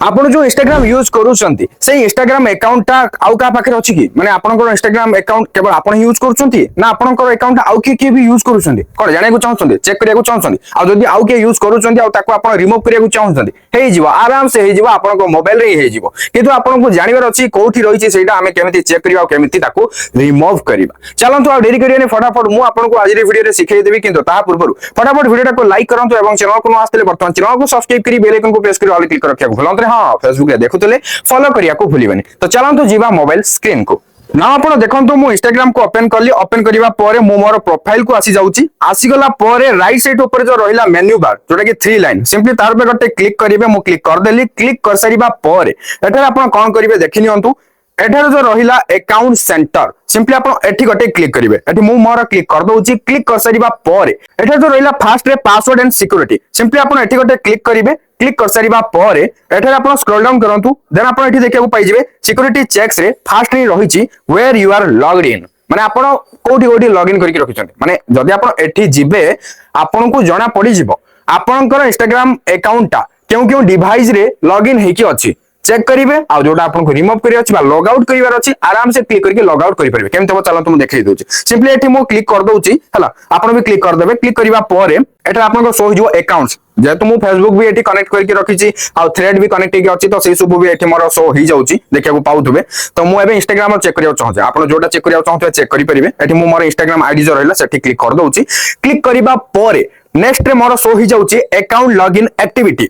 आपण जो Instagram use करूछंती से इंस्टाग्राम अकाउंट टा आउ का पाखे अछि कि माने आपनकर इंस्टाग्राम अकाउंट केवल आपण यूज करूछंती ना आपनकर अकाउंट आउ के भी यूज करूछंती कोन जाने को चाहछंती चेक करिया को चाहछंती आ जदी आउ के यूज करूछंती आ ताको आपण रिमूव करिया को चाहछंती हे जीवा आराम से हे जीवा आपनको मोबाइल रे हे जीवो किंतु आपनको जानिबार अछि कोठी रहिछि सेटा हमें केमिति चेक करिया केमिति ताको रिमूव करिबा चलंतु आ डेरी करिया फटाफट मु आपनको आज रे वीडियो रे सिखै देबी किंतु ता पूर्व फटाफट वीडियो को लाइक करंतु एवं चैनल को आस्ते वर्तमान चैनल को सब्सक्राइब करी बेल आइकन को प्रेस करी ऑल क्लिक रखिया भूलंतरे हां फेसबुक रे देखुतले फॉलो करिया को भूलिबनी तो चलंतु जीवा मोबाइल स्क्रीन को ना आपण देखंतु मु इंस्टाग्राम को ओपन करली ओपन करिवा परे मु मोर प्रोफाइल को आसी जाउची आसी गला परे राइट साइड ऊपर जो रहिला मेन्यू बार जोटा कि 3 लाइन सिंपली तार पे गटे क्लिक करिवे मु क्लिक कर देली क्लिक कर सारिबा परे एठार आपण कोन करिवे देखि नियंतु एठार जो रहिला अकाउंट सेंटर सिंपली आपण एठी गटे क्लिक करिवे एठी मु मोर क्लिक कर दउची क्लिक कर सारिबा परे एठार जो रहिला फास्ट रे पासवर्ड एंड सिक्योरिटी सिंपली आपण एठी गटे क्लिक करिवे क्लिक कर सारिबा परे एठार आपण स्क्रॉल डाउन करंतु देन आपण एठी देखिया को पाइ जिवे सिक्योरिटी चेक्स रे फास्ट रे रहिची where you are logged in माने आपण कोठी कोठी लॉग इन करके रखिछन माने जदी आपण एठी जिवे आपण को जणा पड़ी जिवो आपनकर इंस्टाग्राम अकाउंट टा क्यों डिवाइस रे लॉग इन हेकी अछि चेक करिवे आ जोटा आपन को रिमूव करिया अछि बा लॉग आउट करिवार अछि आराम से क्लिक करके लॉग आउट करि परिबे केमते हो चलो तुम देखै दोछि सिंपली एठी मो क्लिक कर दोछि हला आपन भी क्लिक कर देबे क्लिक करिवा परे एटा आपन को शो जो अकाउंट्स जेतु मु फेसबुक भी एठी कनेक्ट करके रखिछि आ थ्रेड भी कनेक्ट के अछि तो से सब भी एठी मोर शो ही जाउछि देखिया को पाउथबे तो मु एबे इंस्टाग्राम चेक करिया चाहछे आपन जोटा चेक करिया चाहते चेक करि परिबे एठी मु मोर इंस्टाग्राम आईडी जो रहला सेठी क्लिक कर दोछि क्लिक करिवा परे नेक्स्ट रे मोर शो ही जाउछि अकाउंट लॉगिन एक्टिविटी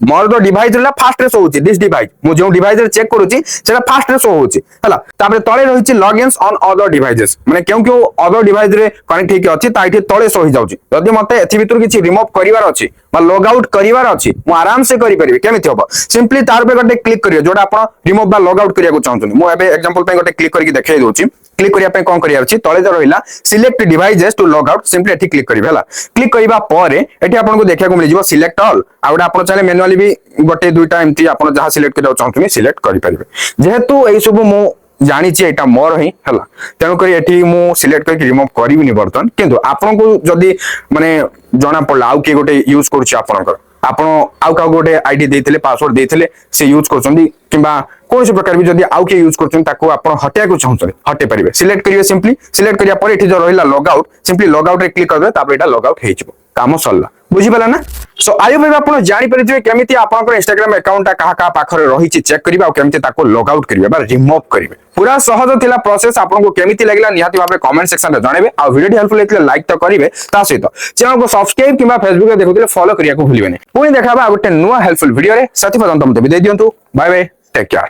मोर जो डिवाइस रे फास्ट रे शो होची दिस डिवाइस मु जो डिवाइस रे चेक करूची सेटा फास्ट रे शो होची हला तापर तळे रहिची लॉगिन्स ऑन अदर डिवाइसेस माने क्यों अदर डिवाइस रे कनेक्ट हेकी अछि ताइठी तळे शो ही जाउची जदी मते एथि भितर किछि रिमूव करिवार अछि बा लॉग आउट करिवार अछि मु आराम से करि परिबे केमिति होबो सिंपली तार पे गटे क्लिक करियो जोटा आपण रिमूव बा लॉग आउट करिया को चाहछन मु एबे एग्जांपल पे गटे क्लिक करके देखाइ दोची क्लिक करिया पे कोन करिया अछि तळे जो रहिला select devices to log out simply एठी क्लिक करिवे हला क्लिक करिवा परे एठी आपन को देखिया को मिल जिवो सिलेक्ट ऑल आउडा आपन चाहे मैनुअली भी गोटे दुईटा एमती आपन जहा सिलेक्ट करिया चाहथुनी सिलेक्ट करि परिबे जेहेतु एई सब मु जानि छी एटा मोर ही हला तेनु करी एठी मु सिलेक्ट करके रिमूव करिबिनी बर्तन किंतु आपन को जदी माने जणा पडला आउ के गोटे यूज करूची आपनकर आपण आउ का गोटे आईडी देथिले पासवर्ड देथिले से यूज करछंदी किबा कोन से प्रकार भी जदी आउ के यूज करछन ताको आपण हटिया को चाहछन हटे परिबे सिलेक्ट करिवे सिंपली सिलेक्ट करिया पर एठी जो रहिला log out simply log out रे क्लिक करबे तापर एटा लॉग आउट हे जिवो काम सरला बुझी पला ना सो आयो भाई आपण जानि परिथिबे केमिति आपनकर इंस्टाग्राम अकाउंट ता कहा पाखरे रहिछि चेक करिबा आ केमिति ताको लॉग आउट करिबा बा रिमूव करिबे पूरा सहज थिला प्रोसेस आपनको केमिति लागला निहाती भाबे कमेंट सेक्शन रे जणेबे आ वीडियो हेल्पफुल हेतले लाइक तो करिवे ता सहित चैनल को सब्सक्राइब किबा फेसबुक रे देखुथिले फॉलो करिया को भूलिबेनी पुनी देखाबा आ गोटे नुवा हेल्पफुल वीडियो रे साथी पर्यंत मते विदाय दियंतु बाय बाय टेक केयर।